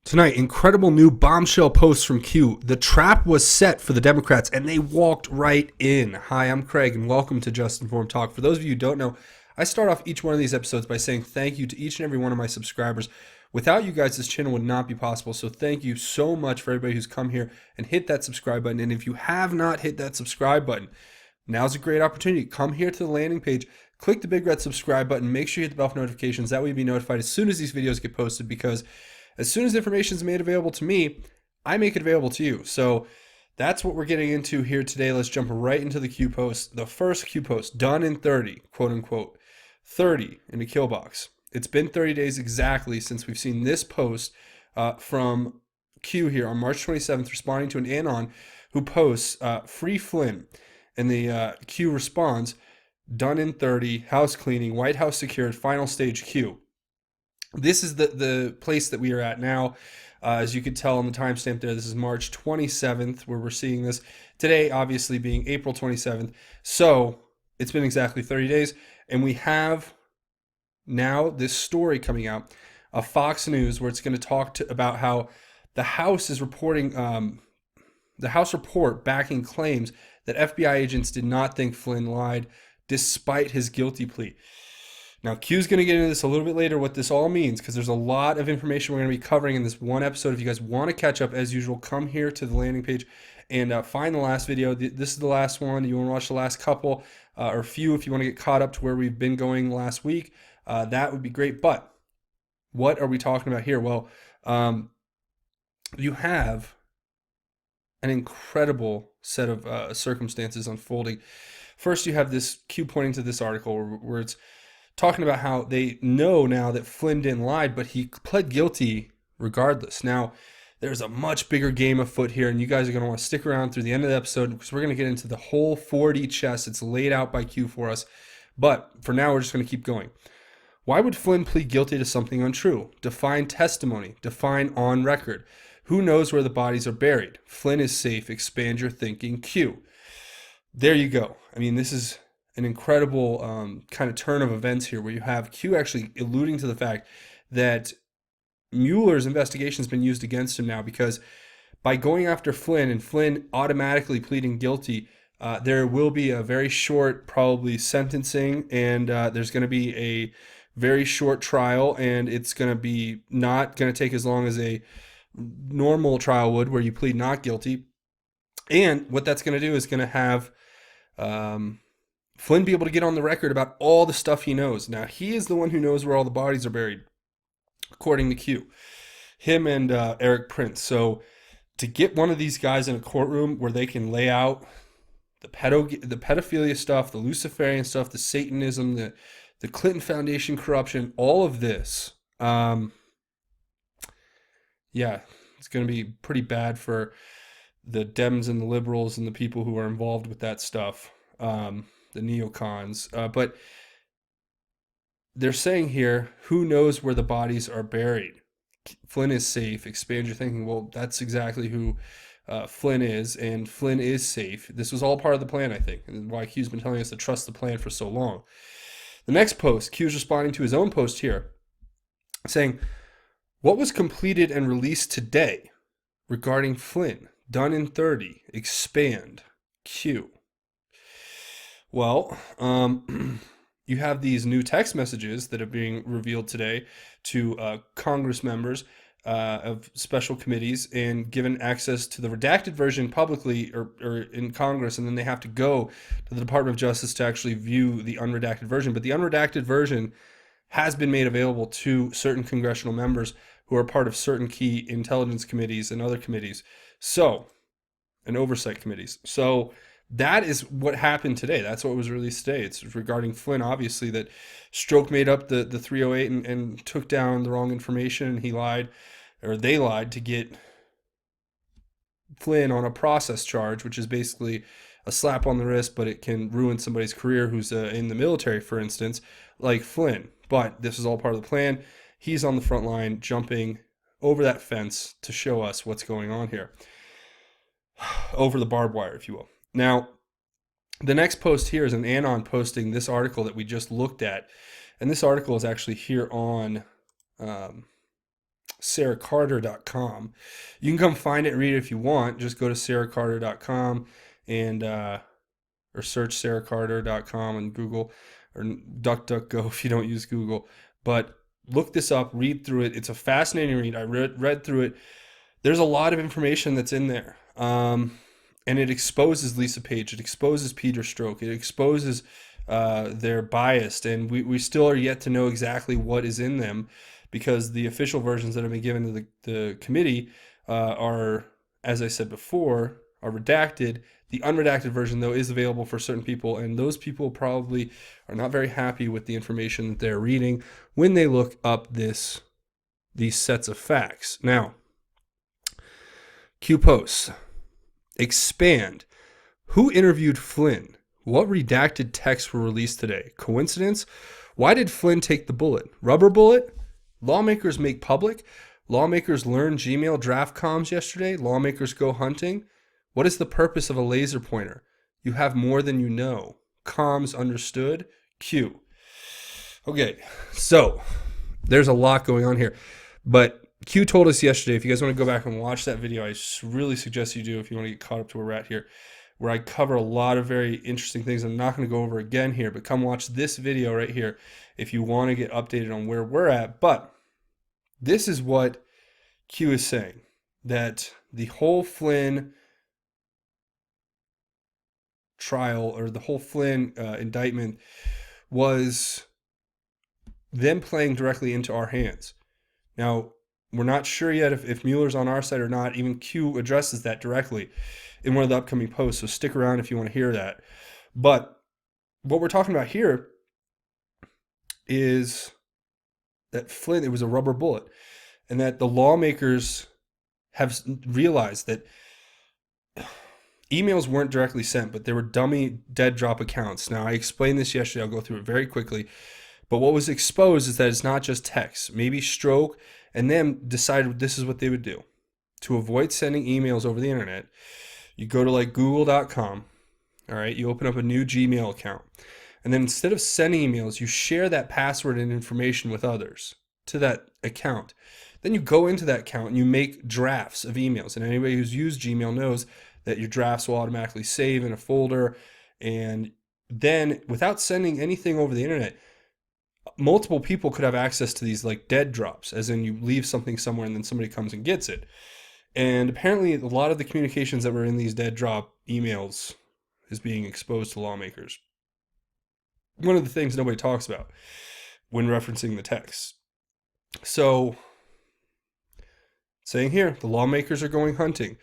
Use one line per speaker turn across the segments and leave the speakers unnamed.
Tonight, incredible new bombshell posts from Q. The trap was set for the Democrats, and they walked right in. Hi, I'm Craig, and welcome to Just Informed Talk. For those of you who don't know, I start off each one of these episodes by saying thank you to each and every one of my subscribers. Without you guys, this channel would not be possible, so thank you so much for everybody who's come here and hit that subscribe button. And if you have not hit that subscribe button, now's a great opportunity. Come here to the landing page, click the big red subscribe button, make sure you hit the bell for notifications. That way you'll be notified as soon as these videos get posted, because as soon as information is made available to me, I make it available to you. So that's what we're getting into here today. Let's jump right into the Q post. The first Q post, done in 30, quote unquote, 30 in the kill box. It's been 30 days exactly since we've seen this post from Q here on March 27th, responding to an AN0N who posts, free Flynn. And the Q responds, done in 30, house cleaning, White House secured, final stage Q. This is the place that we are at now. As you can tell on the timestamp there, this is March 27th where we're seeing this. Today, obviously, being April 27th. So it's been exactly 30 days. And we have now this story coming out of Fox News where it's going to talk about how the House is reporting, the House report backing claims that FBI agents did not think Flynn lied despite his guilty plea. Now, Q's going to get into this a little bit later, what this all means, because there's a lot of information we're going to be covering in this one episode. If you guys want to catch up, as usual, come here to the landing page and find the last video. This is the last one. You want to watch the last couple or few if you want to get caught up to where we've been going last week. That would be great. But what are we talking about here? Well, you have an incredible set of circumstances unfolding. First, you have this Q pointing to this article where it's talking about how they know now that Flynn didn't lie, but he pled guilty regardless. Now, there's a much bigger game afoot here, and you guys are going to want to stick around through the end of the episode because we're going to get into the whole 4D chess. It's laid out by Q for us. But for now, we're just going to keep going. Why would Flynn plead guilty to something untrue? Define testimony. Define on record. Who knows where the bodies are buried? Flynn is safe. Expand your thinking. Q. There you go. I mean, this is an incredible kind of turn of events here where you have Q actually alluding to the fact that Mueller's investigation has been used against him now, because by going after Flynn and Flynn automatically pleading guilty, there will be a very short probably sentencing, and there's going to be a very short trial, and it's going to be not going to take as long as a normal trial would where you plead not guilty. And what that's going to do is going to have Flynn be able to get on the record about all the stuff he knows. Now, he is the one who knows where all the bodies are buried, according to Q. Him and Eric Prince. So to get one of these guys in a courtroom where they can lay out the pedophilia stuff, the Luciferian stuff, the Satanism, the Clinton Foundation corruption, all of this, yeah, it's going to be pretty bad for the Dems and the liberals and the people who are involved with that stuff. The neocons, but they're saying here, who knows where the bodies are buried? Flynn is safe. Expand your thinking. Well, that's exactly who Flynn is, and Flynn is safe. This was all part of the plan, I think, and why Q's been telling us to trust the plan for so long. The next post, Q's responding to his own post here, saying, what was completed and released today regarding Flynn? Done in 30. Expand. Q. Well, you have these new text messages that are being revealed today to Congress members of special committees and given access to the redacted version publicly or in Congress, and then they have to go to the Department of Justice to actually view the unredacted version. But the unredacted version has been made available to certain congressional members who are part of certain key intelligence committees and other committees, and oversight committees. So that is what happened today. That's what was released today. It's regarding Flynn, obviously, that Stroke made up the 308 and took down the wrong information, and he lied, or they lied, to get Flynn on a process charge, which is basically a slap on the wrist, but it can ruin somebody's career who's in the military, for instance, like Flynn. But this is all part of the plan. He's on the front line, jumping over that fence to show us what's going on here. Over the barbed wire, if you will. Now, the next post here is an AN0N posting this article that we just looked at. And this article is actually here on sarahcarter.com. You can come find it and read it if you want. Just go to sarahcarter.com and or search sarahcarter.com in Google, or DuckDuckGo if you don't use Google. But look this up, read through it. It's a fascinating read. I read through it. There's a lot of information that's in there. And it exposes Lisa Page. It exposes Peter Strzok. It exposes their bias. And we still are yet to know exactly what is in them, because the official versions that have been given to the committee are, as I said before, are redacted. The unredacted version, though, is available for certain people, and those people probably are not very happy with the information that they're reading when they look up these sets of facts. Now, Q posts. Expand. Who interviewed Flynn? What redacted texts were released today? Coincidence? Why did Flynn take the bullet? Rubber bullet? Lawmakers make public? Lawmakers learn Gmail draft comms yesterday? Lawmakers go hunting? What is the purpose of a laser pointer? You have more than you know. Comms understood? Q. Okay, so there's a lot going on here. But Q told us yesterday, if you guys want to go back and watch that video, I really suggest you do if you want to get caught up to where we're at here, where I cover a lot of very interesting things I'm not going to go over again here, but come watch this video right here if you want to get updated on where we're at. But this is what Q is saying, that the whole Flynn trial, or the whole Flynn indictment, was them playing directly into our hands. Now, we're not sure yet if Mueller's on our side or not. Even Q addresses that directly in one of the upcoming posts, so stick around if you want to hear that. But what we're talking about here is that Flynn, it was a rubber bullet, and that the lawmakers have realized that emails weren't directly sent, but there were dummy dead drop accounts. Now, I explained this yesterday. I'll go through it very quickly. But what was exposed is that it's not just text. Maybe Strzok and them decided this is what they would do. To avoid sending emails over the internet, you go to like google.com, all right? You open up a new Gmail account. And then instead of sending emails, you share that password and information with others to that account. Then you go into that account and you make drafts of emails. And anybody who's used Gmail knows that your drafts will automatically save in a folder. And then without sending anything over the internet, multiple people could have access to these like dead drops, as in you leave something somewhere and then somebody comes and gets it. And apparently a lot of the communications that were in these dead drop emails is being exposed to lawmakers. One of the things nobody talks about when referencing the text. So, saying here, the lawmakers are going hunting.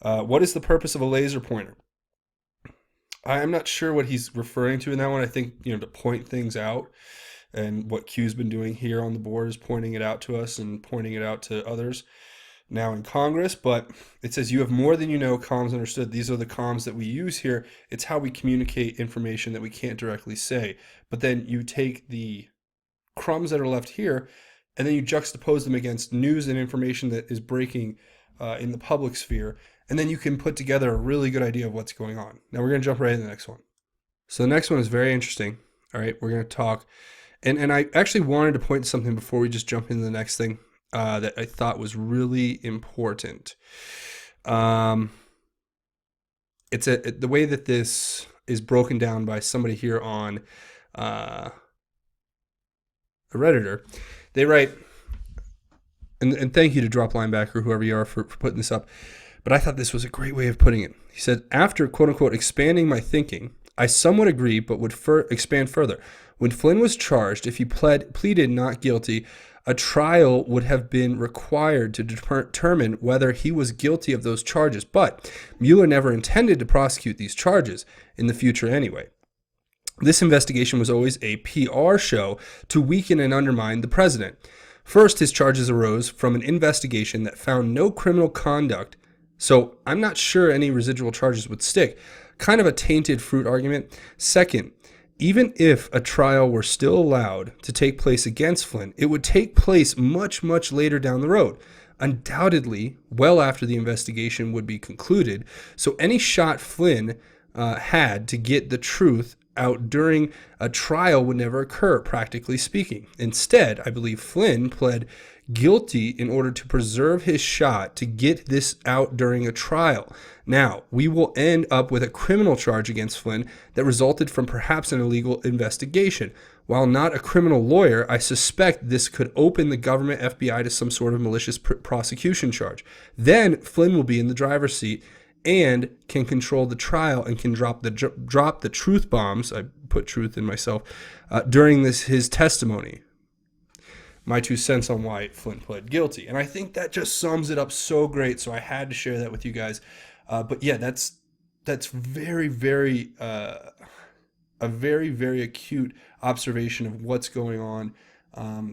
What is the purpose of a laser pointer? I'm not sure what he's referring to in that one. I think, to point things out. And what Q's been doing here on the board is pointing it out to us and pointing it out to others now in Congress. But it says you have more than you know, comms understood. These are the comms that we use here. It's how we communicate information that we can't directly say. But then you take the crumbs that are left here and then you juxtapose them against news and information that is breaking in the public sphere. And then you can put together a really good idea of what's going on. Now we're going to jump right into the next one. So the next one is very interesting. All right, we're going to talk. And I actually wanted to point to something before we just jump into the next thing that I thought was really important. It's the way that this is broken down by somebody here on a Redditor. They write, and thank you to Drop Linebacker, whoever you are, for putting this up. But I thought this was a great way of putting it. He said, after, quote unquote, expanding my thinking, I somewhat agree, but would expand further. When Flynn was charged, if he pleaded not guilty, a trial would have been required to determine whether he was guilty of those charges. But Mueller never intended to prosecute these charges in the future anyway. This investigation was always a PR show to weaken and undermine the president. First, his charges arose from an investigation that found no criminal conduct, so I'm not sure any residual charges would stick. Kind of a tainted fruit argument. Second, even if a trial were still allowed to take place against Flynn, it would take place much, much later down the road, undoubtedly well after the investigation would be concluded. So any shot Flynn had to get the truth out during a trial would never occur, practically speaking. Instead, I believe Flynn pled guilty in order to preserve his shot to get this out during a trial. Now, we will end up with a criminal charge against Flynn that resulted from perhaps an illegal investigation. While not a criminal lawyer, I suspect this could open the government FBI to some sort of malicious prosecution charge. Then Flynn will be in the driver's seat and can control the trial and can drop the truth bombs. I put truth in myself during his testimony. My 2 cents on why Flynn pled guilty, and I think that just sums it up so great. So I had to share that with you guys. But yeah, that's very, very a very, very acute observation of what's going on.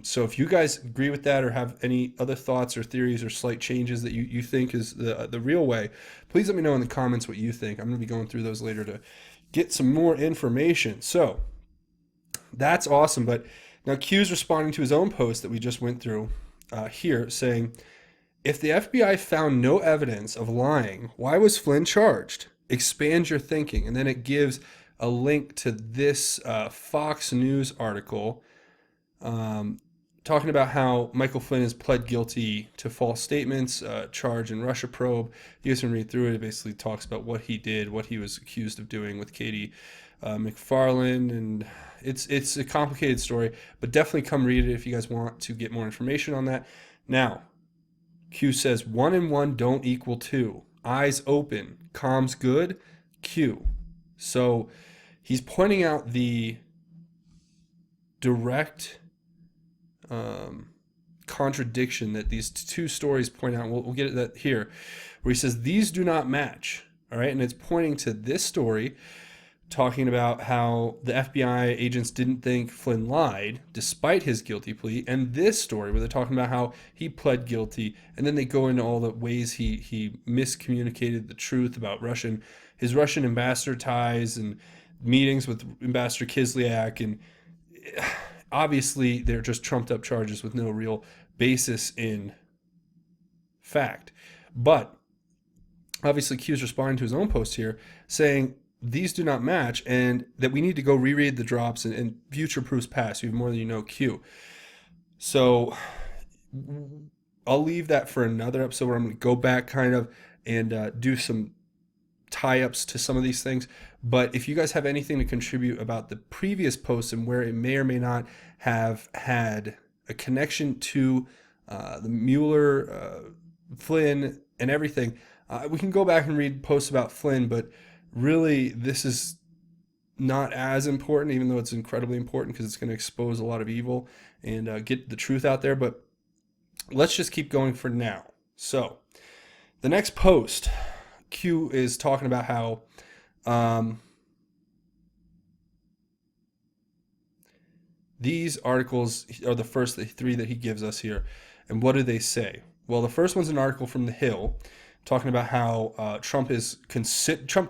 So if you guys agree with that or have any other thoughts or theories or slight changes that you think is the real way, please let me know in the comments what you think. I'm going to be going through those later to get some more information. So that's awesome. But now Q's responding to his own post that we just went through here, saying, if the FBI found no evidence of lying, why was Flynn charged? Expand your thinking. And then it gives a link to this Fox News article talking about how Michael Flynn has pled guilty to false statements, charge in Russia probe. You guys can read through it. It basically talks about what he did, what he was accused of doing with Katie McFarland, and it's a complicated story, but definitely come read it if you guys want to get more information on that. Now, Q says 1 and 1 don't equal 2. Eyes open. Comms good. Q. So he's pointing out the direct contradiction that these 2 stories point out. We'll get at that here, where he says these do not match. All right, and it's pointing to this story, talking about how the FBI agents didn't think Flynn lied despite his guilty plea, and this story where they're talking about how he pled guilty, and then they go into all the ways he miscommunicated the truth about his Russian ambassador ties and meetings with Ambassador Kislyak, and obviously they're just trumped up charges with no real basis in fact. But obviously Q's responding to his own post here saying these do not match and that we need to go reread the drops and future proofs past even more than you know Q. So I'll leave that for another episode where I'm going to go back kind of and do some tie-ups to some of these things. But if you guys have anything to contribute about the previous posts and where it may or may not have had a connection to the Mueller, Flynn, and everything, we can go back and read posts about Flynn, but really this is not as important, even though it's incredibly important because it's going to expose a lot of evil and get the truth out there. But let's just keep going for now. So the next post, Q is talking about how these articles are the first 3 that he gives us here. And what do they say? Well, the first one's an article from The Hill talking about how Trump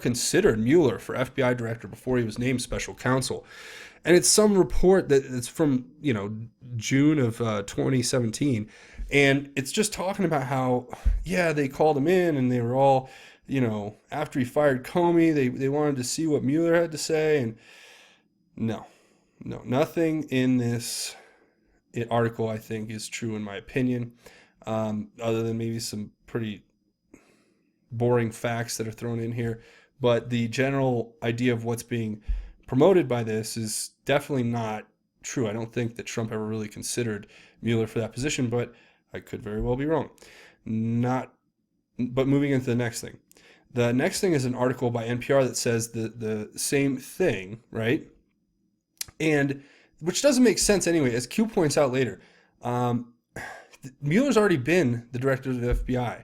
considered Mueller for FBI director before he was named special counsel. And it's some report that's from, June of 2017. And it's just talking about how, yeah, they called him in and they were all, after he fired Comey, they wanted to see what Mueller had to say. And no, nothing in this article, I think, is true in my opinion, other than maybe some pretty boring facts that are thrown in here. But the general idea of what's being promoted by this is definitely not true. I don't think that Trump ever really considered Mueller for that position, but I could very well be wrong. But moving into the next thing. The next thing is an article by NPR that says the same thing, right? And which doesn't make sense anyway, as Q points out later. Mueller's already been the director of the FBI.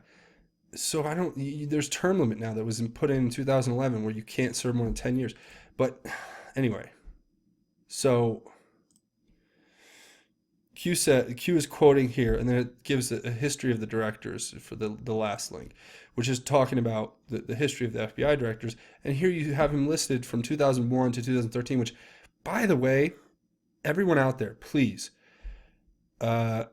So there's term limit now that was put in 2011 where you can't serve more than 10 years. But anyway, so Q is quoting here, and then it gives a history of the directors for the last link, which is talking about the history of the FBI directors. And here you have him listed from 2001 to 2013, which, by the way, everyone out there, please, I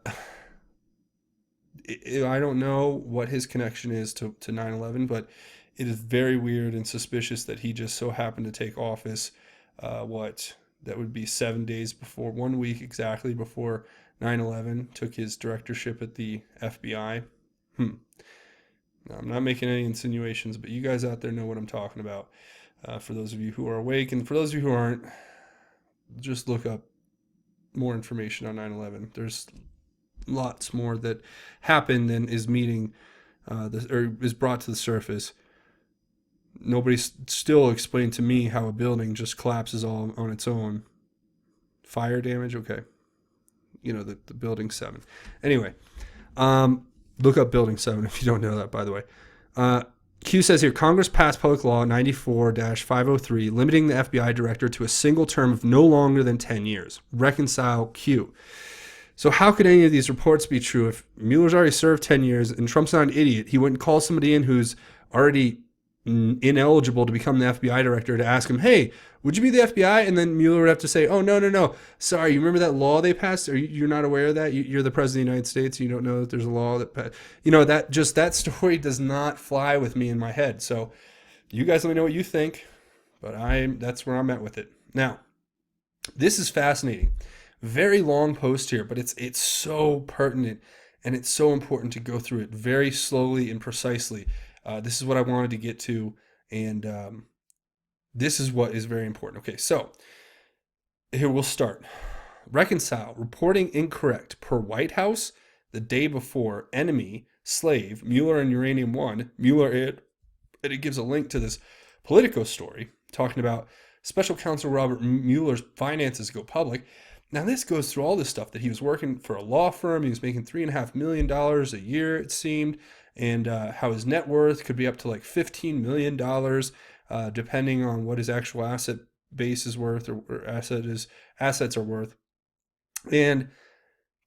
don't know what his connection is to 9/11, but it is very weird and suspicious that he just so happened to take office, that would be 7 days before, 1 week exactly before 9/11, took his directorship at the FBI. Hmm. Now, I'm not making any insinuations, but you guys out there know what I'm talking about. For those of you who are awake, and for those of you who aren't, just look up more information on 9/11. There's lots more that happened and is or is brought to the surface. Nobody's still explained to me how a building just collapses all on its own. Fire damage, okay. The Building 7. Anyway, look up Building 7 if you don't know that, by the way. Q says here, Congress passed Public Law 94-503, limiting the FBI director to a single term of no longer than 10 years. Reconcile Q. So how could any of these reports be true if Mueller's already served 10 years and Trump's not an idiot? He wouldn't call somebody in who's already ineligible to become the FBI director to ask him, hey, would you be the FBI? And then Mueller would have to say, oh, no. Sorry, you remember that law they passed? Or you're not aware of that? You're the president of the United States. You don't know that there's a law that passed. That story does not fly with me in my head. So you guys let me know what you think, but that's where I'm at with it. Now, this is fascinating. Very long post here, but it's so pertinent and it's so important to go through it very slowly and precisely. This is what I wanted to get to, and this is what is very important. Okay, so here we'll start. Reconcile. Reporting incorrect per White House the day before. Enemy, slave, Mueller and Uranium One. Mueller, and it gives a link to this Politico story talking about Special Counsel Robert Mueller's finances go public. Now, this goes through all this stuff that he was working for a law firm. He was making $3.5 million a year, it seemed, and how his net worth could be up to like $15 million, depending on what his actual asset base is worth or assets are worth. And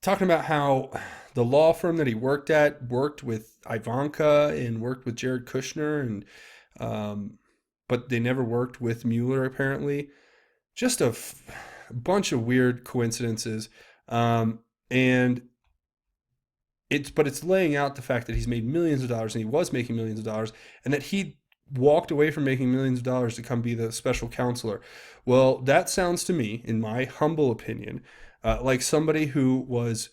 talking about how the law firm that he worked at worked with Ivanka and worked with Jared Kushner, and but they never worked with Mueller, apparently. Just a bunch of weird coincidences, and it's laying out the fact that he's made millions of dollars, and he was making millions of dollars, and that he walked away from making millions of dollars to come be the special counselor. Well, that sounds to me, in my humble opinion, like somebody who was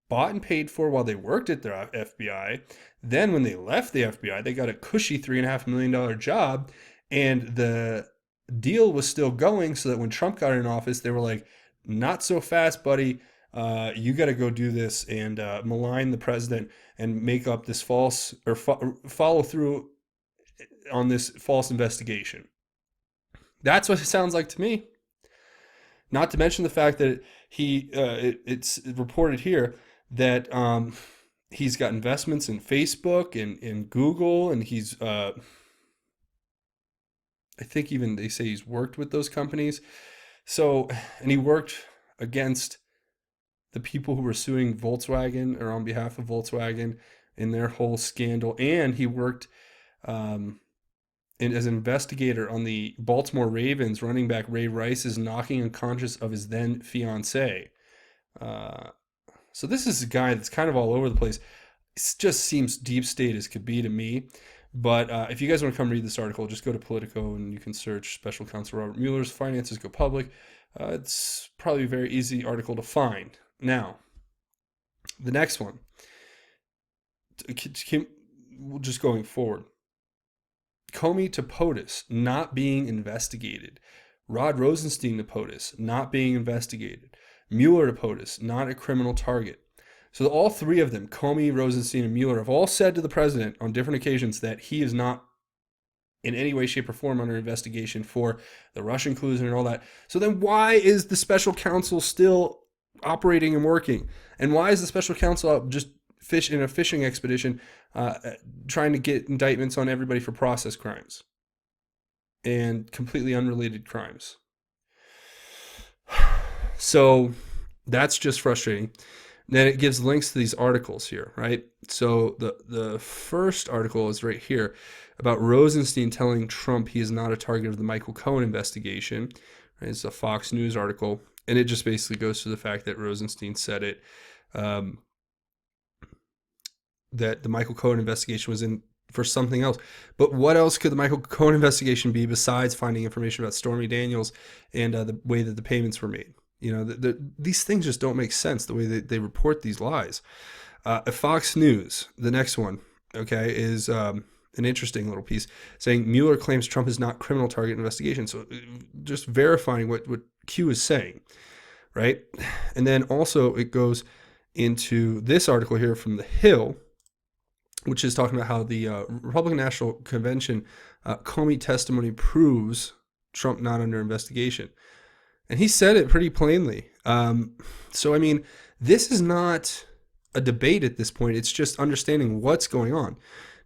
bought and paid for while they worked at their FBI. Then when they left the FBI, they got a cushy $3.5 million job, and the deal was still going, so that when Trump got in office, they were like, not so fast, buddy. You got to go do this and malign the president and make up this false, or follow through on this false investigation. That's what it sounds like to me. Not to mention the fact that it's reported here that he's got investments in Facebook and in Google, and he's I think even they say he's worked with those companies. So, and he worked against the people who were suing Volkswagen, or on behalf of Volkswagen, in their whole scandal. And he worked as an investigator on the Baltimore Ravens running back Ray Rice's knocking unconscious of his then fiance. So this is a guy that's kind of all over the place. It just seems deep state as could be to me. But if you guys want to come read this article, just go to Politico and you can search Special Counsel Robert Mueller's finances go public. It's probably a very easy article to find. Now, the next one, just going forward. Comey to POTUS not being investigated. Rod Rosenstein to POTUS not being investigated. Mueller to POTUS not a criminal target. So all three of them, Comey, Rosenstein, and Mueller, have all said to the president on different occasions that he is not in any way, shape, or form under investigation for the Russian collusion and all that. So then why is the special counsel still operating and working? And why is the special counsel out just in a fishing expedition trying to get indictments on everybody for process crimes and completely unrelated crimes? So that's just frustrating. Then it gives links to these articles here, right? So the first article is right here about Rosenstein telling Trump he is not a target of the Michael Cohen investigation. Right? It's a Fox News article, and it just basically goes to the fact that Rosenstein said it, that the Michael Cohen investigation was in for something else. But what else could the Michael Cohen investigation be besides finding information about Stormy Daniels and the way that the payments were made? These things just don't make sense the way they report these lies. Fox News, the next one, okay, is an interesting little piece saying Mueller claims Trump is not criminal target investigation. So just verifying what Q is saying, right? And then also it goes into this article here from The Hill, which is talking about how the Republican National Convention Comey testimony proves Trump not under investigation. And he said it pretty plainly. So, I mean, this is not a debate at this point. It's just understanding what's going on.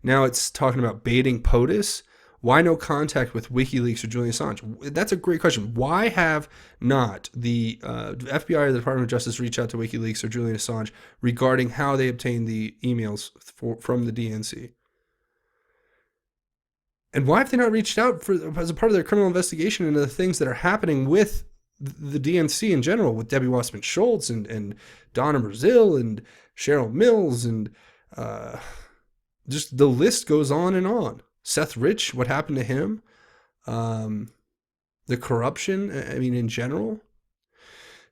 Now it's talking about baiting POTUS. Why no contact with WikiLeaks or Julian Assange? That's a great question. Why have not the FBI or the Department of Justice reach out to WikiLeaks or Julian Assange regarding how they obtained the emails from the DNC? And why have they not reached out as a part of their criminal investigation into the things that are happening with the DNC in general, with Debbie Wasserman Schultz and Donna Brazil and Cheryl Mills, and just the list goes on and on. Seth Rich, what happened to him? The corruption, I mean, in general.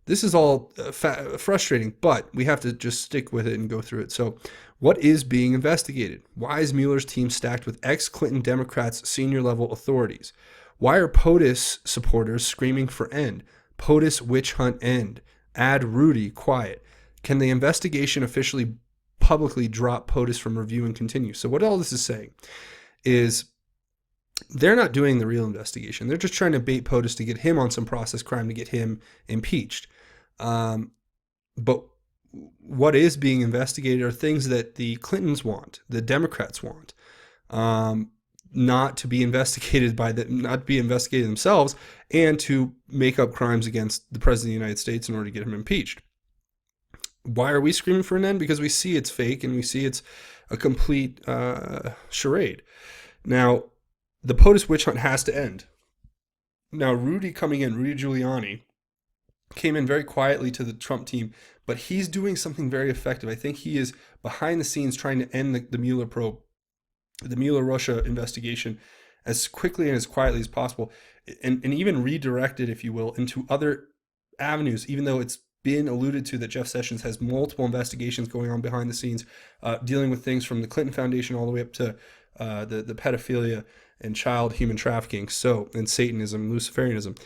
This is all frustrating, but we have to just stick with it and go through it. So, what is being investigated? Why is Mueller's team stacked with ex-Clinton Democrats' senior-level authorities? Why are POTUS supporters screaming for end? POTUS witch hunt end. Add Rudy quiet. Can the investigation officially publicly drop POTUS from review and continue? So what all this is saying is they're not doing the real investigation. They're just trying to bait POTUS to get him on some process crime to get him impeached. But what is being investigated are things that the Clintons want, the Democrats want. Not to be investigated not to be investigated themselves, and to make up crimes against the President of the United States in order to get him impeached. Why are we screaming for an end? Because we see it's fake and we see it's a complete charade. Now, the POTUS witch hunt has to end. Now, Rudy Giuliani, came in very quietly to the Trump team, but he's doing something very effective. I think he is behind the scenes trying to end the Mueller probe, the Mueller-Russia investigation, as quickly and as quietly as possible, and even redirect it, if you will, into other avenues, even though it's been alluded to that Jeff Sessions has multiple investigations going on behind the scenes, dealing with things from the Clinton Foundation all the way up to the pedophilia and child human trafficking, and Satanism, Luciferianism.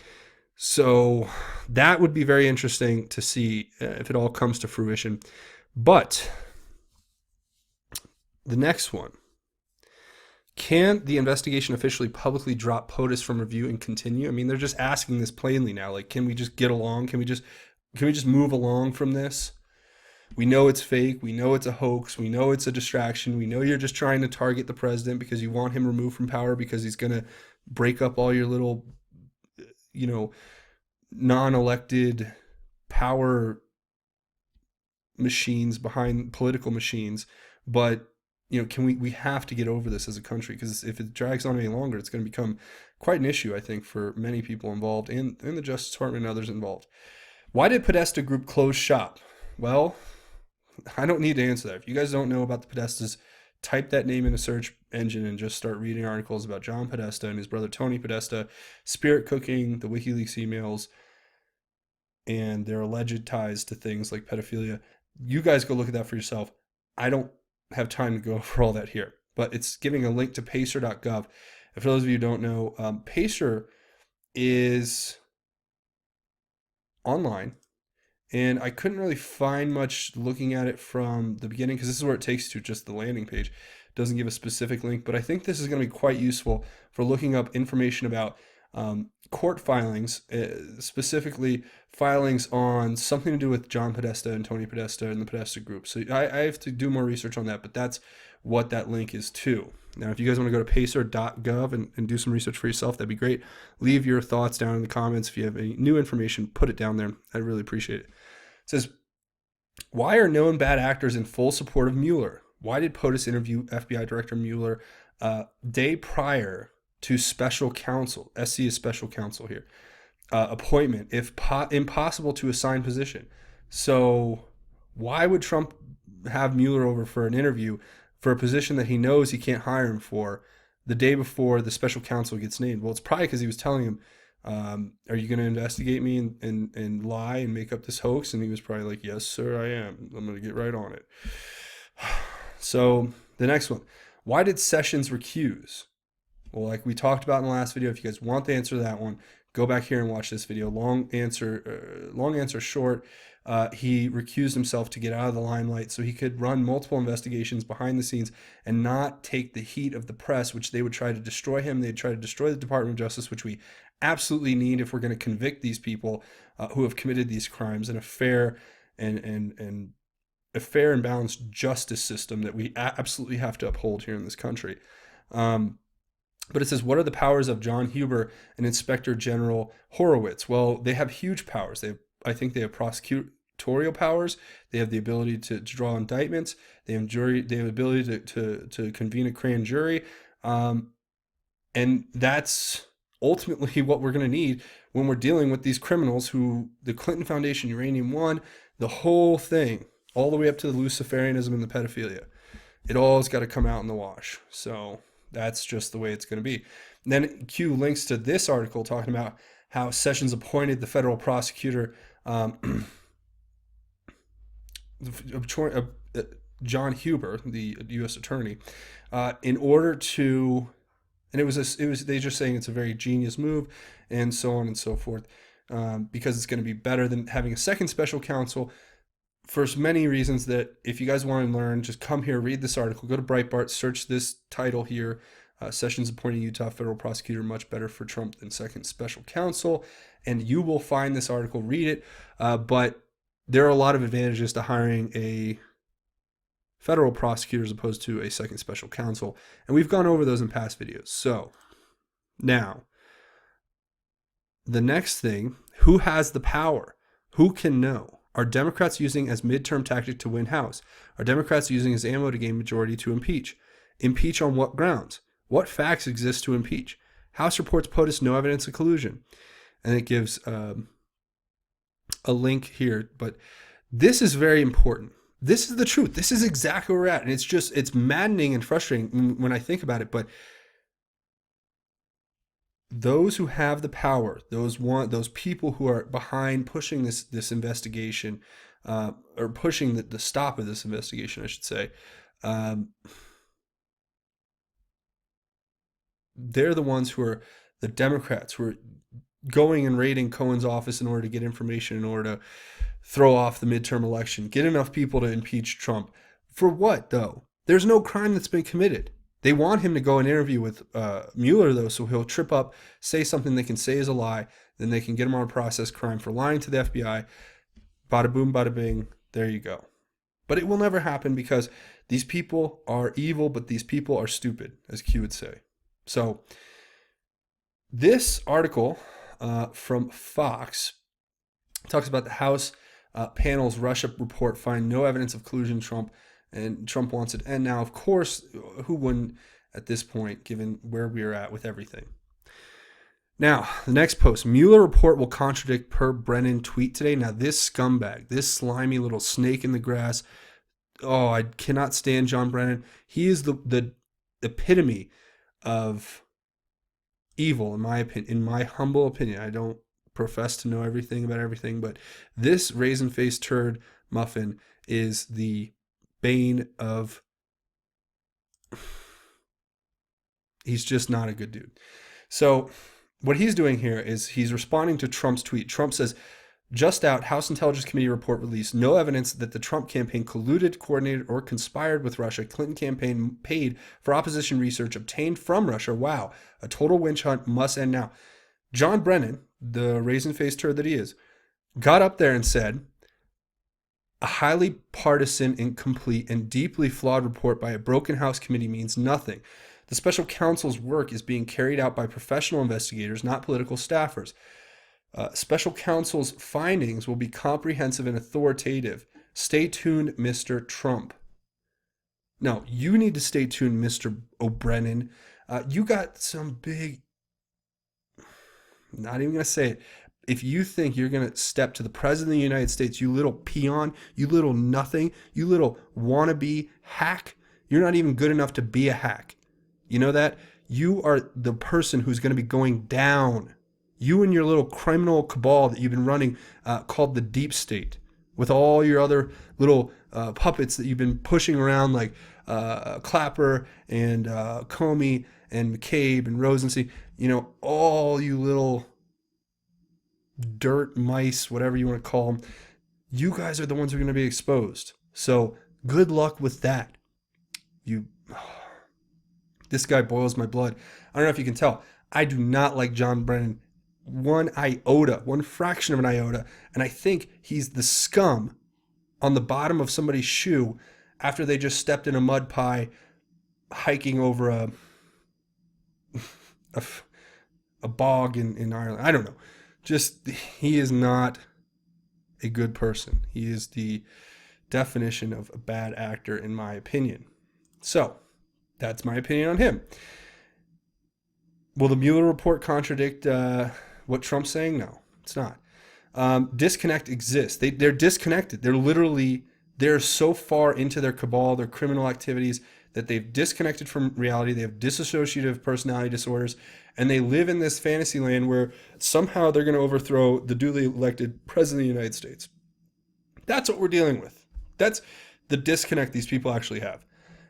So that would be very interesting to see if it all comes to fruition. But the next one, can the investigation officially publicly drop POTUS from review and continue? I mean, they're just asking this plainly now. Like, can we just get along? Can we just move along from this? We know it's fake. We know it's a hoax. We know it's a distraction. We know you're just trying to target the president because you want him removed from power because he's going to break up all your little, non-elected power machines behind political machines. But we have to get over this as a country, because if it drags on any longer, it's going to become quite an issue, I think, for many people involved in the Justice Department and others involved. Why did Podesta Group close shop? Well, I don't need to answer that. If you guys don't know about the Podestas, type that name in a search engine and just start reading articles about John Podesta and his brother Tony Podesta, spirit cooking, the WikiLeaks emails, and their alleged ties to things like pedophilia. You guys go look at that for yourself. I don't have time to go over all that here, but it's giving a link to pacer.gov. And for those of you who don't know, Pacer is online, and I couldn't really find much looking at it from the beginning, because this is where it takes to just the landing page. It doesn't give a specific link, but I think this is going to be quite useful for looking up information about court filings, specifically filings on something to do with John Podesta and Tony Podesta and the Podesta Group. So I have to do more research on that, but that's what that link is to. Now, if you guys want to go to pacer.gov and do some research for yourself, that'd be great. Leave your thoughts down in the comments. If you have any new information, put it down there. I'd really appreciate it. It says, why are known bad actors in full support of Mueller? Why did POTUS interview FBI Director Mueller day prior to special counsel? SC is special counsel here. Appointment, if impossible to assign position. So why would Trump have Mueller over for an interview for a position that he knows he can't hire him for the day before the special counsel gets named? Well, it's probably because he was telling him Are you going to investigate me and lie and make up this hoax? And he was probably like, yes, sir, I am. I'm going to get right on it. So the next one, why did Sessions recuse? Well, like we talked about in the last video, if you guys want the answer to that one, go back here and watch this video. Long answer short. He recused himself to get out of the limelight so he could run multiple investigations behind the scenes and not take the heat of the press, which they would try to destroy him. They'd try to destroy the Department of Justice, which we absolutely need if we're going to convict these people who have committed these crimes in a fair and a fair and balanced justice system that we absolutely have to uphold here in this country. But it says, what are the powers of John Huber and Inspector General Horowitz? Well, they have huge powers. I think they have prosecutorial powers. They have the ability to draw indictments. They have ability to convene a grand jury. And that's ultimately what we're going to need when we're dealing with these criminals who the Clinton Foundation, Uranium One, the whole thing, all the way up to the Luciferianism and the pedophilia. It all has got to come out in the wash. So that's just the way it's going to be. And then Q links to this article talking about how Sessions appointed the federal prosecutor, John Huber, the U.S. attorney, in order to, and it was they just saying it's a very genius move, and so on and so forth, because it's going to be better than having a second special counsel. For many reasons that if you guys want to learn, just come here, read this article, go to Breitbart, search this title here, Sessions appointing Utah federal prosecutor much better for Trump than second special counsel, and you will find this article, read it, but there are a lot of advantages to hiring a federal prosecutor as opposed to a second special counsel, and we've gone over those in past videos. So now, the next thing, who has the power? Who can know? Are Democrats using as midterm tactic to win House? Are Democrats using as ammo to gain majority to impeach? Impeach on what grounds? What facts exist to impeach? House reports POTUS no evidence of collusion. And it gives a link here, but this is very important. This is the truth. This is exactly where we're at. And it's maddening and frustrating when I think about it, but those who have the power, those people who are behind pushing this investigation, or pushing the stop of this investigation, I should say, they're the ones who are the Democrats who are going and raiding Cohen's office in order to get information, in order to throw off the midterm election, get enough people to impeach Trump. For what, though? There's no crime that's been committed. They want him to go and interview with Mueller, though, so he'll trip up, say something they can say is a lie, then they can get him on a process crime for lying to the FBI. Bada boom, bada bing, there you go. But it will never happen because these people are evil, but these people are stupid, as Q would say. So this article from Fox talks about the House panel's Russia report find no evidence of collusion Trump, and Trump wants it. And now, of course, who wouldn't at this point, given where we are at with everything? Now, the next post, Mueller report will contradict per Brennan tweet today. Now, this scumbag, this slimy little snake in the grass, oh, I cannot stand John Brennan. He is the epitome of evil, in my opinion, in my humble opinion. I don't profess to know everything about everything, but this raisin-faced turd muffin is the bane of, he's just not a good dude. So what he's doing here is he's responding to Trump's tweet. Trump says, just out, House Intelligence Committee report released no evidence that the Trump campaign colluded, coordinated, or conspired with Russia. Clinton campaign paid for opposition research obtained from Russia. Wow, a total witch hunt must end now. John Brennan, the raisin-faced turd that he is, got up there and said, a highly partisan, incomplete, and deeply flawed report by a broken House committee means nothing. The special counsel's work is being carried out by professional investigators, not political staffers. Special counsel's findings will be comprehensive and authoritative. Stay tuned, Mr. Trump. No, you need to stay tuned, Mr. O'Brennan. You got some big, not even going to say it. If you think you're going to step to the president of the United States, you little peon, you little nothing, you little wannabe hack, you're not even good enough to be a hack. You know that? You are the person who's going to be going down You and your little criminal cabal that you've been running, called the deep state, with all your other little puppets that you've been pushing around, like Clapper and Comey and McCabe and Rosenstein. All you little dirt mice, whatever you want to call them. You guys are the ones who are going to be exposed. So good luck with that. This guy boils my blood. I don't know if you can tell. I do not like John Brennan one iota, one fraction of an iota. And I think he's the scum on the bottom of somebody's shoe after they just stepped in a mud pie hiking over a bog in Ireland. I don't know. Just, he is not a good person. He is the definition of a bad actor, in my opinion. So, that's my opinion on him. Will the Mueller report contradict what Trump's saying? No, it's not. Disconnect exists. They're disconnected. They're so far into their cabal, their criminal activities, that they've disconnected from reality. They have dissociative personality disorders, and they live in this fantasy land where somehow they're going to overthrow the duly elected president of the United States. That's what we're dealing with. That's the disconnect these people actually have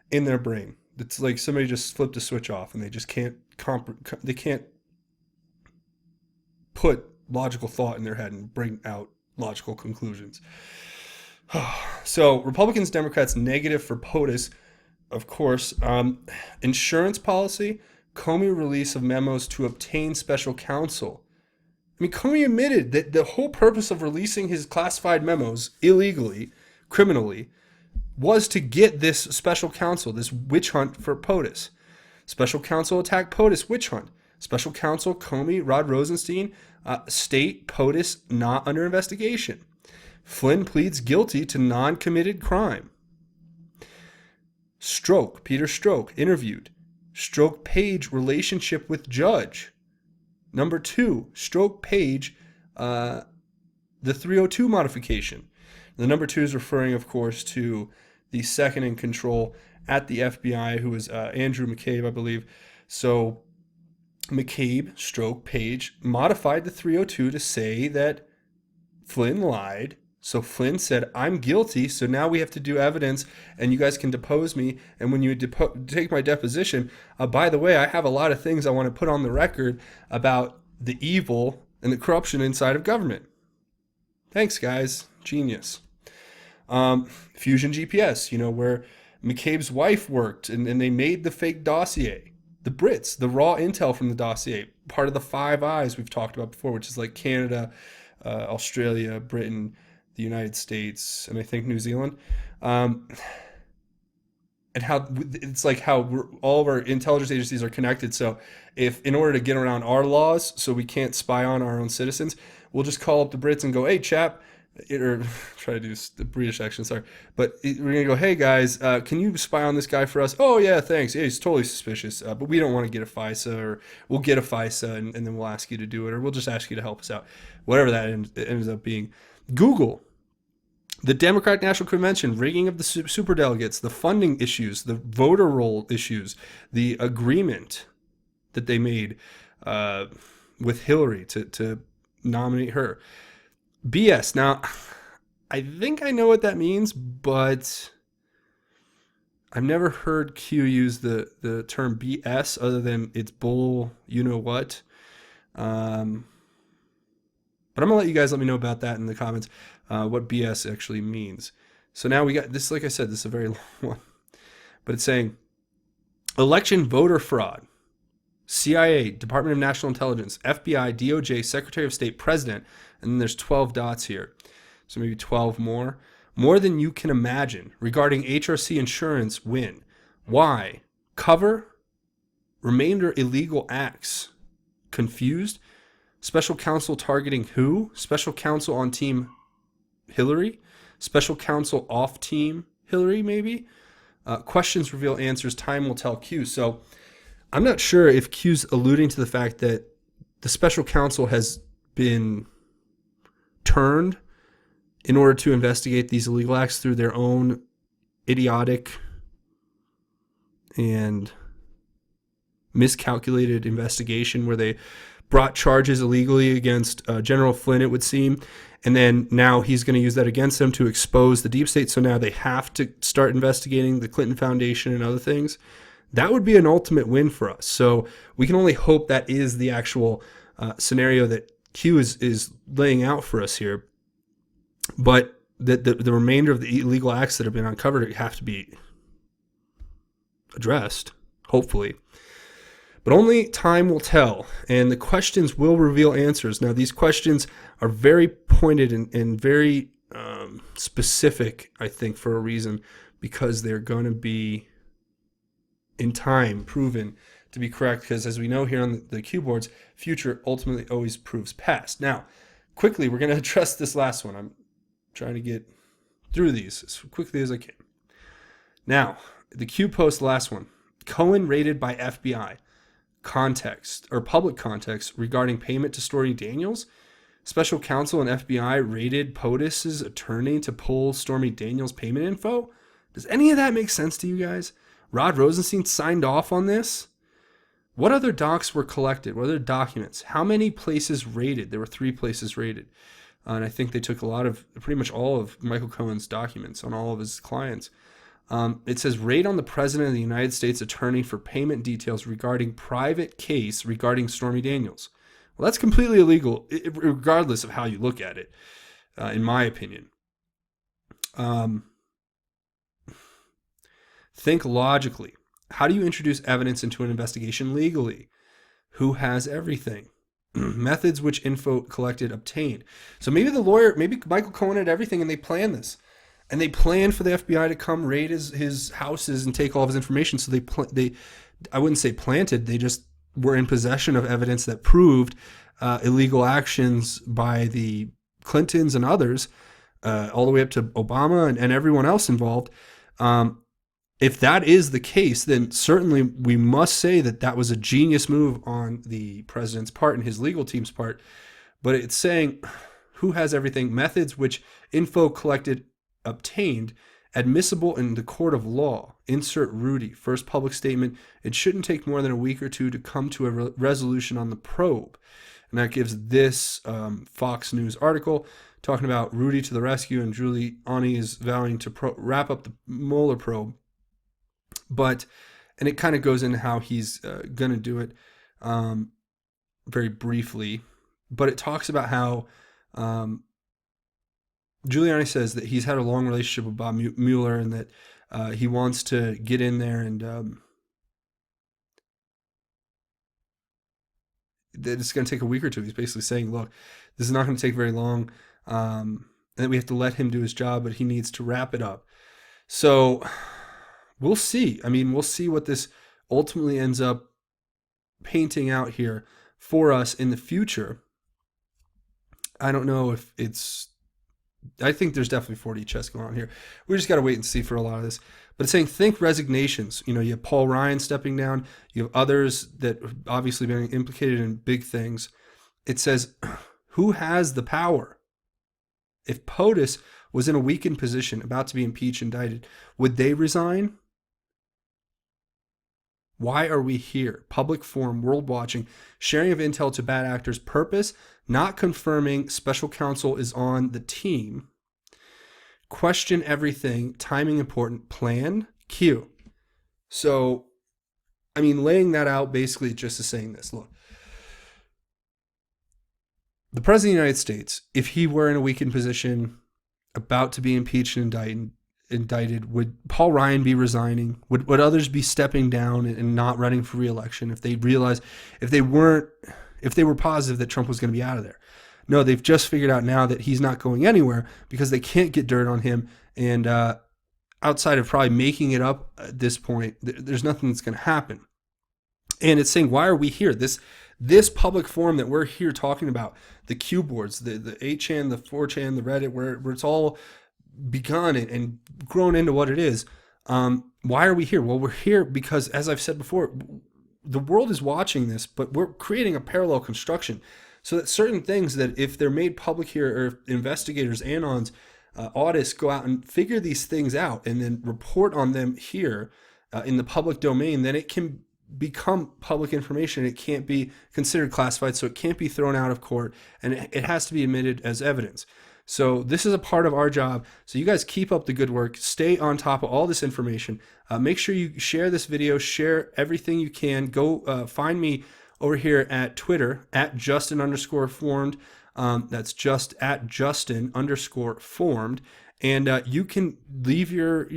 in their brain. It's like somebody just flipped a switch off, and they just can't put logical thought in their head and bring out logical conclusions. So Republicans, Democrats, negative for POTUS, of course. Insurance policy, Comey release of memos to obtain special counsel. I mean, Comey admitted that the whole purpose of releasing his classified memos illegally, criminally, was to get this special counsel, this witch hunt for POTUS. Special counsel attack POTUS witch hunt. Special counsel Comey, Rod Rosenstein, state POTUS not under investigation. Flynn pleads guilty to non-committed crime. Peter Strzok, interviewed. Strzok Page relationship with judge. Number 2, Strzok Page, the 302 modification. The number 2 is referring, of course, to the second in control at the FBI, who is Andrew McCabe, I believe. So McCabe, Strzok Page, modified the 302 to say that Flynn lied. So Flynn said, I'm guilty, so now we have to do evidence, and you guys can depose me. And when you take my deposition, by the way, I have a lot of things I want to put on the record about the evil and the corruption inside of government. Thanks, guys. Genius. Fusion GPS, where McCabe's wife worked, and they made the fake dossier. The Brits, the raw intel from the dossier, part of the Five Eyes we've talked about before, which is like Canada, Australia, Britain, the United States, and I think New Zealand. And how it's like how all of our intelligence agencies are connected. So if in order to get around our laws, so we can't spy on our own citizens, we'll just call up the Brits and go, hey, chap, or try to do the British accent, sorry. But we're going to go, hey, guys, can you spy on this guy for us? Oh, yeah, thanks. Yeah, he's totally suspicious. But we don't want to get a FISA, or we'll get a FISA, and then we'll ask you to do it, or we'll just ask you to help us out. Whatever that ends up being. Google. The Democratic National Convention, rigging of the superdelegates, the funding issues, the voter roll issues, the agreement that they made with Hillary to nominate her. BS. Now, I think I know what that means, but I've never heard Q use the term BS other than it's bull, you know what. But I'm going to let you guys let me know about that in the comments, what BS actually means. So now we got this, like I said, this is a very long one. But it's saying election voter fraud, CIA, Department of National Intelligence, FBI, DOJ, Secretary of State, President, and then there's 12 dots here. So maybe 12 more. More than you can imagine regarding HRC insurance win. Why? Cover? Remainder illegal acts. Confused? Special counsel targeting who? Special counsel on team Hillary? Special counsel off team Hillary, maybe? Questions reveal answers. Time will tell Q. So I'm not sure if Q's alluding to the fact that the special counsel has been turned in order to investigate these illegal acts through their own idiotic and miscalculated investigation, where they brought charges illegally against General Flynn, it would seem. And then now he's going to use that against them to expose the deep state. So now they have to start investigating the Clinton Foundation and other things. That would be an ultimate win for us. So we can only hope that is the actual scenario that Q is laying out for us here. But the remainder of the illegal acts that have been uncovered have to be addressed, hopefully. But only time will tell, and the questions will reveal answers. Now, these questions are very pointed and very specific, I think, for a reason, because they're going to be, in time, proven to be correct. Because as we know here on the Q boards, future ultimately always proves past. Now, quickly, we're going to address this last one. I'm trying to get through these as quickly as I can. Now, the Q post, last one. Cohen raided by FBI. Context or public context regarding payment to Stormy Daniels. Special counsel and FBI raided POTUS's attorney to pull Stormy Daniels' payment info. Does any of that make sense to you guys? Rod Rosenstein signed off on this. What other docs were collected? What other documents? How many places raided? There were 3 places raided. And I think they took pretty much all of Michael Cohen's documents on all of his clients. It says raid on the President of the United States attorney for payment details regarding private case regarding Stormy Daniels. Well, that's completely illegal, regardless of how you look at it, in my opinion. Think logically. How do you introduce evidence into an investigation legally? Who has everything? Methods which info collected obtained. So maybe Michael Cohen had everything and they planned this. And they planned for the FBI to come raid his houses and take all of his information. So they I wouldn't say planted, they just were in possession of evidence that proved illegal actions by the Clintons and others, all the way up to Obama and everyone else involved. If that is the case, then certainly we must say that was a genius move on the president's part and his legal team's part. But it's saying who has everything, methods which info collected obtained, admissible in the court of law. Insert Rudy. First public statement. It shouldn't take more than a week or two to come to a resolution on the probe. And that gives this Fox News article talking about Rudy to the rescue, and Giuliani is vowing to wrap up the Mueller probe. And it kind of goes into how he's going to do it very briefly. But it talks about how Giuliani says that he's had a long relationship with Bob Mueller and that he wants to get in there and that it's going to take a week or two. He's basically saying, look, this is not going to take very long, and that we have to let him do his job, but he needs to wrap it up. So we'll see. I mean, we'll see what this ultimately ends up painting out here for us in the future. I don't know if I think there's definitely 4D chess going on here. We just got to wait and see for a lot of this. But it's saying think resignations. You have Paul Ryan stepping down. You have others that have obviously been implicated in big things. It says, who has the power? If POTUS was in a weakened position, about to be impeached, indicted, would they resign? Why are we here? Public forum, world watching, sharing of intel to bad actors, purpose, not confirming special counsel is on the team. Question everything, timing important, plan, Q. So, I mean, laying that out basically just is saying this. Look, the President of the United States, if he were in a weakened position, about to be impeached and indicted, would Paul Ryan be resigning? Would others be stepping down and not running for re-election if they realized, if they were positive that Trump was going to be out of there? No, they've just figured out now that he's not going anywhere because they can't get dirt on him. And outside of probably making it up at this point, there's nothing that's going to happen. And it's saying, why are we here? This public forum that we're here talking about, the Q boards, the 8chan, the 4chan, the Reddit, where it's all begun and grown into what it is. Why are we here? Well, we're here because, as I've said before, the world is watching this, but we're creating a parallel construction so that certain things that if they're made public here, or if investigators, AN0Ns, audits go out and figure these things out and then report on them here in the public domain, then it can become public information. It can't be considered classified, so it can't be thrown out of court, and it has to be admitted as evidence. So this is a part of our job. So you guys keep up the good work. Stay on top of all this information. Make sure you share this video. Share everything you can. Go find me over here at Twitter at Justin_formed. That's just at Justin_formed. And you can leave your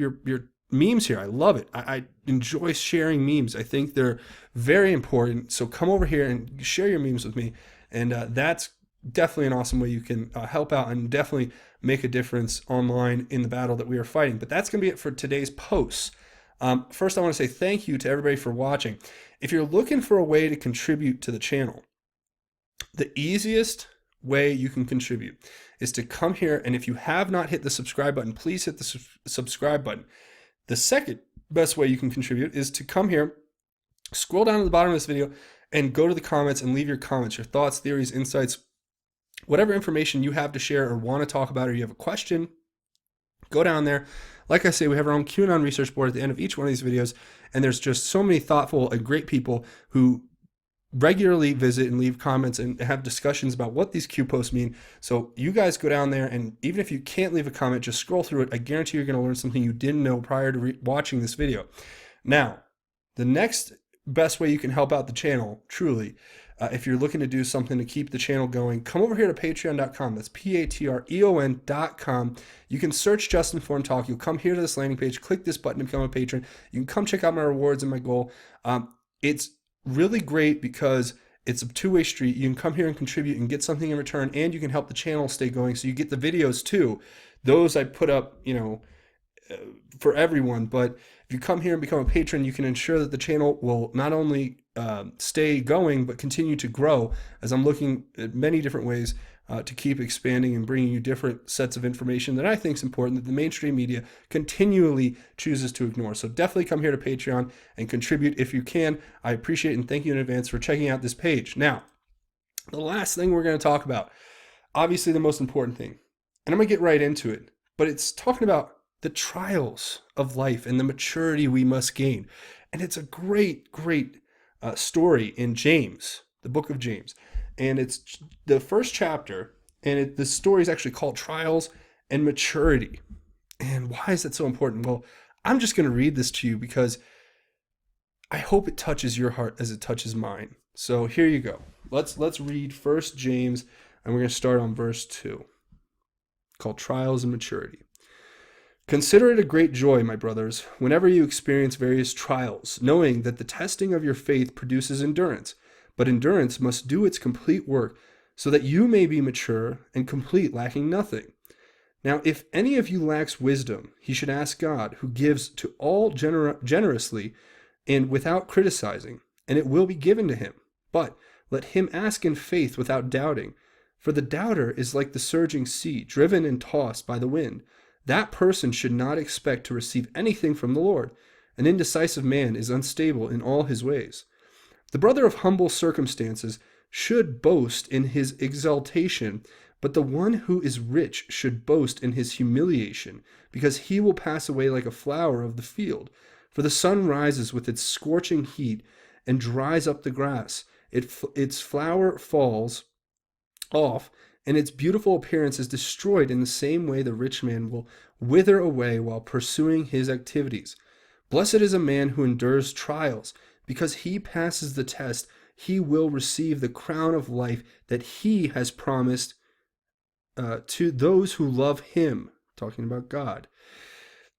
memes here. I love it. I enjoy sharing memes. I think they're very important. So come over here and share your memes with me. And that's definitely an awesome way you can help out and definitely make a difference online in the battle that we are fighting. But that's going to be it for today's posts. First, I want to say thank you to everybody for watching. If you're looking for a way to contribute to the channel, the easiest way you can contribute is to come here, and if you have not hit the subscribe button, please hit the subscribe button. The second best way you can contribute is to come here, scroll down to the bottom of this video, and go to the comments and leave your comments, your thoughts, theories, insights, whatever information you have to share or want to talk about, or you have a question, go down there. Like I say, we have our own QAnon research board at the end of each one of these videos, and there's just so many thoughtful and great people who regularly visit and leave comments and have discussions about what these Q posts mean. So you guys go down there, and even if you can't leave a comment, just scroll through it. I guarantee you're going to learn something you didn't know prior to watching this video. Now, the next best way you can help out the channel, truly, if you're looking to do something to keep the channel going, come over here to patreon.com. That's patreon.com. You can search Justin Form Talk. You'll come here to this landing page, click this button to become a patron. You can come check out my rewards and my goal. It's really great because it's a two-way street. You can come here and contribute and get something in return, and you can help the channel stay going. So you get the videos too. Those I put up, for everyone. But if you come here and become a patron, you can ensure that the channel will not only stay going, but continue to grow, as I'm looking at many different ways to keep expanding and bringing you different sets of information that I think is important that the mainstream media continually chooses to ignore. So definitely come here to Patreon and contribute if you can. I appreciate it, and thank you in advance for checking out this page. Now, the last thing we're going to talk about, obviously the most important thing, and I'm going to get right into it, but it's talking about the trials of life and the maturity we must gain. And it's a great, great story in James, the book of James. And it's the first chapter, and the story is actually called Trials and Maturity. And why is that so important? Well, I'm just going to read this to you because I hope it touches your heart as it touches mine. So here you go. Let's read 1 James, and we're going to start on verse 2, called Trials and Maturity. Consider it a great joy, my brothers, whenever you experience various trials, knowing that the testing of your faith produces endurance. But endurance must do its complete work, so that you may be mature and complete, lacking nothing. Now, if any of you lacks wisdom, he should ask God, who gives to all generously and without criticizing, and it will be given to him. But let him ask in faith without doubting. For the doubter is like the surging sea, driven and tossed by the wind. That person should not expect to receive anything from the Lord. An indecisive man is unstable in all his ways. The brother of humble circumstances should boast in his exaltation, but the one who is rich should boast in his humiliation, because he will pass away like a flower of the field. For the sun rises with its scorching heat and dries up the grass. Its flower falls off, and its beautiful appearance is destroyed. In the same way, the rich man will wither away while pursuing his activities. Blessed is a man who endures trials. Because he passes the test, he will receive the crown of life that he has promised to those who love him. Talking about God.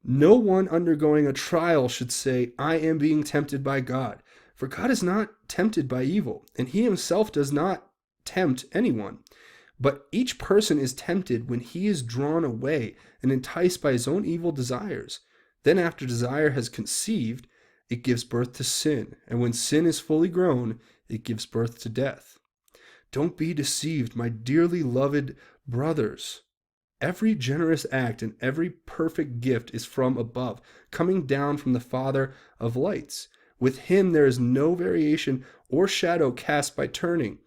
No one undergoing a trial should say, I am being tempted by God. For God is not tempted by evil, and he himself does not tempt anyone. But each person is tempted when he is drawn away and enticed by his own evil desires. Then after desire has conceived, it gives birth to sin, and when sin is fully grown, it gives birth to death. Don't be deceived, my dearly loved brothers. Every generous act and every perfect gift is from above, coming down from the Father of lights. With him there is no variation or shadow cast by turning.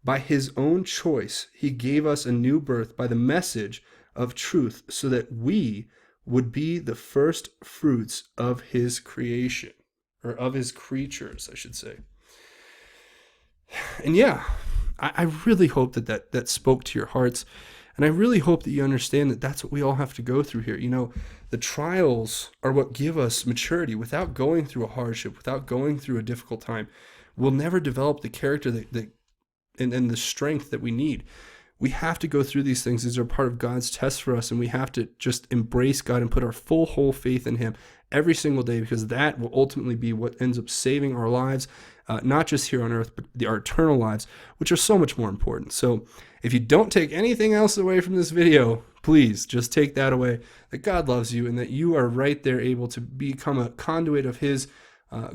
By his own choice, he gave us a new birth by the message of truth, so that we would be the first fruits of his creation. or of his creatures, I should say. And yeah, I really hope that spoke to your hearts. And I really hope that you understand that that's what we all have to go through here. You know, the trials are what give us maturity. Without going through a hardship, without going through a difficult time, we'll never develop the character and the strength that we need. We have to go through these things. These are part of God's test for us, and we have to just embrace God and put our full, whole faith in him every single day, because that will ultimately be what ends up saving our lives, not just here on earth, but our eternal lives, which are so much more important. So if you don't take anything else away from this video, please just take that away, that God loves you and that you are right there able to become a conduit of his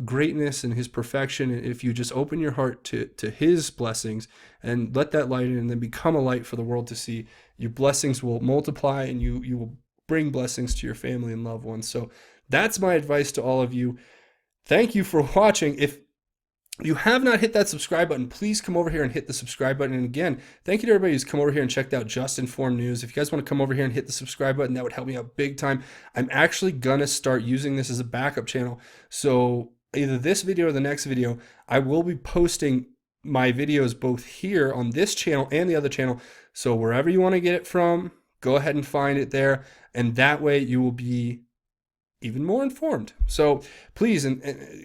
greatness and his perfection. And if you just open your heart to his blessings and let that light in and then become a light for the world to see, your blessings will multiply and you will bring blessings to your family and loved ones. So that's my advice to all of you. Thank you for watching. If you have not hit that subscribe button, please come over here and hit the subscribe button. And again, thank you to everybody who's come over here and checked out Just Informed News. If you guys want to come over here and hit the subscribe button, that would help me out big time. I'm actually going to start using this as a backup channel. So either this video or the next video, I will be posting my videos both here on this channel and the other channel. So wherever you want to get it from, go ahead and find it there. And that way you will be even more informed. So please and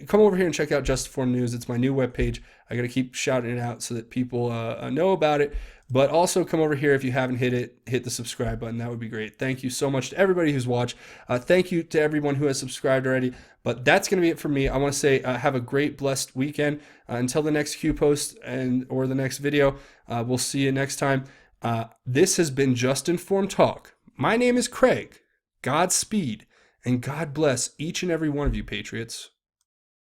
come over here and check out Just Informed News. It's my new webpage. I got to keep shouting it out so that people know about it. But also come over here if you haven't hit the subscribe button. That would be great. Thank you so much to everybody who's watched. Thank you to everyone who has subscribed already. But that's going to be it for me. I want to say have a great, blessed weekend. Until the next Q post or the next video, we'll see you next time. This has been Just Informed Talk. My name is Craig. Godspeed. And God bless each and every one of you, Patriots.